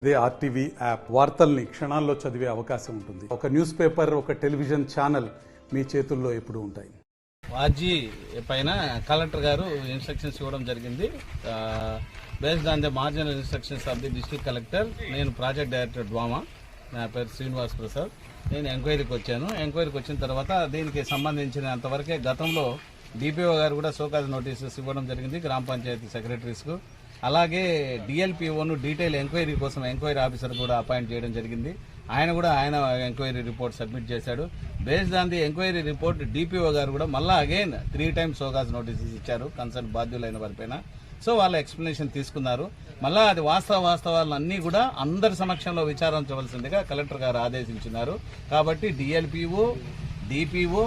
ఇదే RTV app వార్తల్ని క్షణాల్లో చదివే అవకాశం ఉంటుంది. ఒక న్యూస్ పేపర్, ఒక టెలివిజన్ ఛానల్ మీ చేతుల్లో ఎప్పుడు ఉంటాయి. వాజీ పైన కలెక్టర్ గారు ఇన్స్ట్రక్షన్స్ ఇవ్వడం జరిగింది. Based on the marginal instructions of the district collector, నేను ప్రాజెక్ట్ డైరెక్టర్ డ్వామా, నా పేరు శ్రీనివాస్ ప్రసాద్. నేను ఎంక్వైరీకి వచ్చాను. ఎంక్వైరీకి వచ్చిన తర్వాత దీనికి సంబంధించినంతవరకే గతంలో డిపిఓ గారు కూడా సోకాజ్ నోటీసెస్ ఇవ్వడం జరిగింది గ్రామ పంచాయతీ సెక్రటరీస్కు. అలాగే డిఎల్పిఓను డీటెయిల్ ఎంక్వైరీ కోసం ఎంక్వైరీ ఆఫీసర్ కూడా అపాయింట్ చేయడం జరిగింది. ఆయన ఎంక్వైరీ రిపోర్ట్ సబ్మిట్ చేశాడు. Based on the enquiry report DPO గారు కూడా మళ్ళా అగైన్ 3 times సోకాజ్ నోటీసెస్ ఇచ్చారు కన్సర్న్ బాధ్యులైన వారిపైన. సో వాళ్ళ ఎక్స్ప్లెనేషన్ తీసుకున్నారు. మళ్ళా అది వాస్తవాలను అన్నీ కూడా అందరి సమక్షంలో విచారించవలసిందిగా కలెక్టర్ గారు ఆదేశించినారు. కాబట్టి డిఎల్పిఓ, డిపిఓ,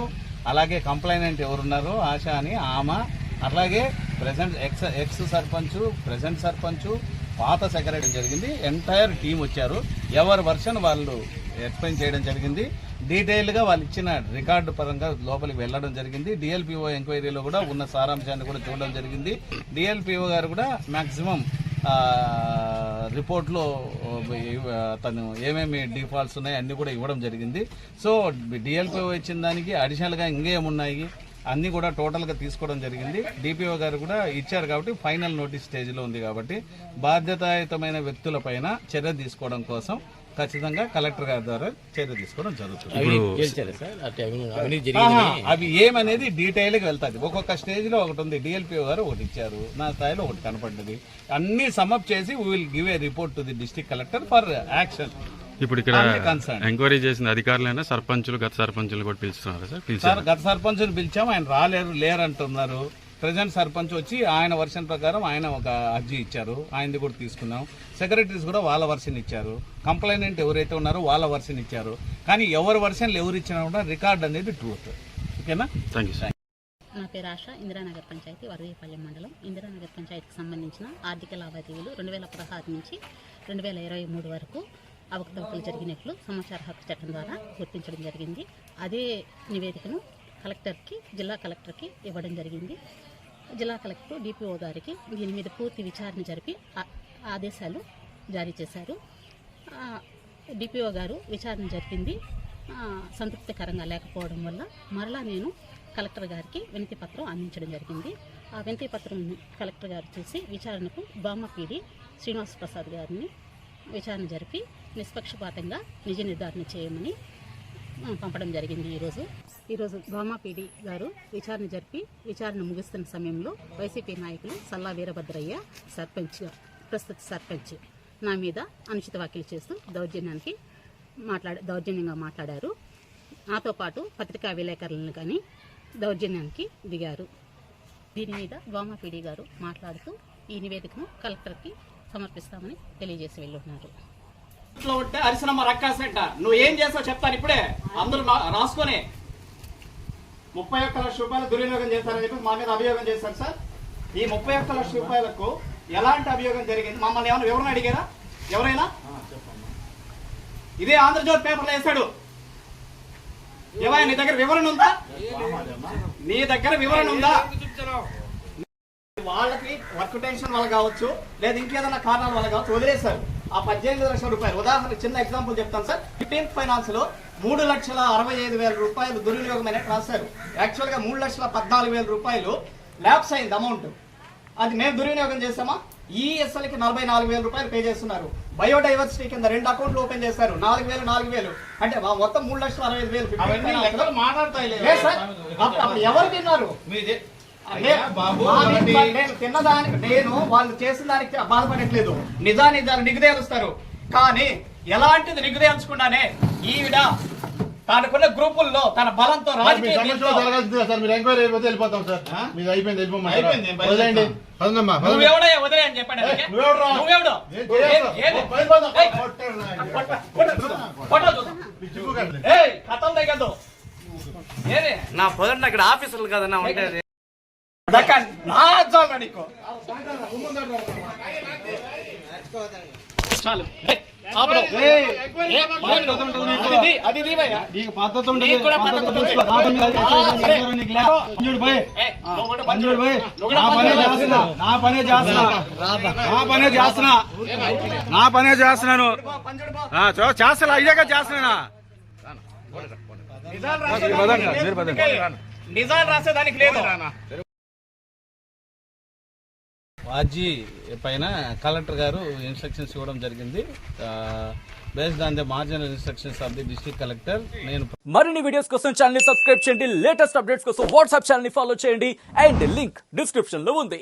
అలాగే కంప్లైనెంట్ ఎవరున్నారో ఆశ అని ఆమె, అట్లాగే present X sarpanch, present sarpanch, పాత సెక్రటరీ జరిగింది. ఎంటైర్ టీం వచ్చారు. ఎవరి వర్షన్ వాళ్ళు ఎక్స్ప్లెయిన్ చేయడం జరిగింది. డీటెయిల్గా వాళ్ళు ఇచ్చిన రికార్డు పరంగా లోపలికి వెళ్ళడం జరిగింది. డిఎల్పిఓ ఎంక్వైరీలో కూడా ఉన్న సారాంశాన్ని కూడా చూడడం జరిగింది. డిఎల్పిఓ గారు కూడా మ్యాక్సిమం రిపోర్ట్లో తను ఏమేమి డిఫాల్ట్స్ ఉన్నాయి అన్నీ కూడా ఇవ్వడం జరిగింది. సో డిఎల్పిఓ ఇచ్చిన దానికి అడిషనల్గా ఇంకేమున్నాయి అన్నీ కూడా టోటల్గా తీసుకోవడం జరిగింది. డిపిఓ గారు కూడా ఇచ్చారు కాబట్టి ఫైనల్ నోటీస్ స్టేజ్లో ఉంది. కాబట్టి బాధ్యతాయుతమైన వ్యక్తులపైన చర్య తీసుకోవడం కోసం ఖచ్చితంగా కలెక్టర్ గారి ద్వారా చర్య తీసుకోవడం జరుగుతుంది. అవి ఏమనేది డీటెయిల్గా వెళ్తుంది. ఒక్కొక్క స్టేజ్లో ఒకటి ఉంది. డిఎల్పిఓ గారు ఒకటి ఇచ్చారు, నా స్థాయిలో ఒకటి కనపడ్డది. అన్ని సమ్అప్ చేసి we will give a report to the district collector for action. ఇప్పుడు ఇక్కడ ఎంక్వైరీ చేసిన అధికారులైనా సర్పంచులు, గత సర్పంచులు కూడా పిలుస్తున్నారు సార్? గత సర్పంచులు పిలిచాము, ఆయన లేరంటున్నారు. ప్రెసెంట్ సర్పంచ్ వచ్చి ఆయన వర్షన్ ప్రకారం ఆయన ఒక అర్జీ ఇచ్చారు, ఆయనది కూడా తీసుకున్నాం. సెక్రటరీస్ కూడా వాళ్ళ వర్షన్ ఇచ్చారు. కంప్లైనెంట్ ఎవరైతే ఉన్నారో వాళ్ళ వర్షన్ ఇచ్చారు. కానీ ఎవరి వర్షన్లు ఎవరు ఇచ్చినా కూడా రికార్డ్ అనేది ట్రూత్. ఓకేనా? Thank you. నా పేరు ఆశ, ఇందిరానగర్ పంచాయతీ, వరదీపల్లి మండలం. ఇందిరానగర్ పంచాయతీకి సంబంధించిన ఆర్థిక లావాదేవీలు 2016 నుంచి 2023 వరకు అవకతవకలు జరిగినట్లు సమాచార హక్కు చట్టం ద్వారా గుర్తించడం జరిగింది. అదే నివేదికను జిల్లా కలెక్టర్కి ఇవ్వడం జరిగింది. జిల్లా కలెక్టర్ డిపిఓ గారికి దీని మీద పూర్తి విచారణ జరిపి ఆదేశాలు జారీ చేశారు. డిపిఓ గారు విచారణ జరిపింది సంతృప్తికరంగా లేకపోవడం వల్ల మరలా నేను కలెక్టర్ గారికి వినతి పత్రం అందించడం జరిగింది. ఆ వినతి పత్రం కలెక్టర్ గారు చూసి విచారణకు డ్వామా పీడీ శ్రీనివాస్ ప్రసాద్ గారిని విచారణ జరిపి నిష్పక్షపాతంగా నిజ నిర్ధారణ చేయమని పంపడం జరిగింది. ఈరోజు డ్వామా పీడీ గారు విచారణ జరిపి విచారణ ముగుస్తున్న సమయంలో వైసీపీ నాయకులు సల్లా వీరభద్రయ్య ప్రస్తుత సర్పంచ్ నా మీద అనుచిత వ్యాఖ్యలు చేస్తూ దౌర్జన్యంగా మాట్లాడారు. నాతో పాటు పత్రికా విలేకరులను కానీ దౌర్జన్యానికి దిగారు. దీని మీద డ్వామా పీడీ గారు మాట్లాడుతూ ఈ నివేదికను కలెక్టర్కి సమర్పిస్తామని తెలియజేసి వెళ్ళున్నారు. అరిసినమ్మ రక్కాసెంట నువ్వు ఏం చేస్తావు చెప్తాను ఇప్పుడే. అందరూ రాసుకొని 31 లక్షల రూపాయలు దుర్వినియోగం చేస్తారని చెప్పి మా మీద అభియోగం చేశారు సార్. ఈ 31 లక్షల రూపాయలకు ఎలాంటి అభియోగం జరిగింది? మమ్మల్ని ఏమైనా వివరణ అడిగారా ఎవరైనా? ఇదే ఆంధ్రజ్యోతి పేపర్లో వేశాడు. ఏమైనా నీ దగ్గర వివరణ ఉందా? నీ దగ్గర వివరణ ఉందా? వాళ్ళకి వర్క్ టెన్షన్ వల్ల కావచ్చు, లేదా ఇంకేదైనా కారణాల వల్ల కావచ్చు వదిలేశారు ఆ 18 లక్షల రూపాయలు. ఉదాహరణకు చిన్న ఎగ్జాంపుల్ చెప్తాను సార్. 15th ఫైనాన్స్ లో 3,65,000 రూపాయలు దుర్వినియోగమైనట్టు రాశారు. యాక్చువల్ గా 3,14,000 రూపాయలు ల్యాప్స్ అయింది అమౌంట్. అది మేము దుర్వినియోగం చేసామా? ఈఎస్ఎల్కి 44,000 రూపాయలు పే చేస్తున్నారు. బయోడైవర్సిటీ కింద 2 అకౌంట్లు ఓపెన్ చేశారు. 4,000 అంటే మొత్తం 3,65,000 మాట్లాడతాయి. ఎవరు తిన్నారు? నేను తిన్నదానికి నేను వాళ్ళు చేసిన దానికి బాధపడట్లేదు. నిజాలు నిగ్గుదేలుస్తారు. కానీ ఎలాంటిది నిగ్గుదేల్చకుండానే ఈవిడ తనకున్న గ్రూపుల్లో తన బలంతో నువ్వెవడయ్యా వదిలేయని చెప్పండి. కథలు దగ్గర నా పొద్దున్న ఇక్కడ ఆఫీసులు కదన్నా ఉండేది. నీకు చాలు అది దీవయ్యా. నీకు పద్ధతి ఉంటుంది. నీకు కూడా పద్ధతి ఉంటుంది. నీకు మంజూరు పోయి. మంజూరు పోయి. నా పనే చేస్తున్నాను. చేస్తున్నా ఇదేగా చేస్తున్నా. నిజాలు రాసేదానికి లేదు. వాజీ పైన కలెక్టర్ గారు ఇన్స్ట్రక్షన్స్ ఇవ్వడం జరిగింది. Based on the marginal instructions of the district collector నేను మరిన్ని వీడియోస్ కోసం ఛానల్ ని సబ్స్క్రైబ్ చేయండి, లేటెస్ట్ అప్డేట్స్ కోసం వాట్సాప్ ఛానల్ ని ఫాలో చేయండి అండ్ లింక్ డిస్క్రిప్షన్ లో ఉంది.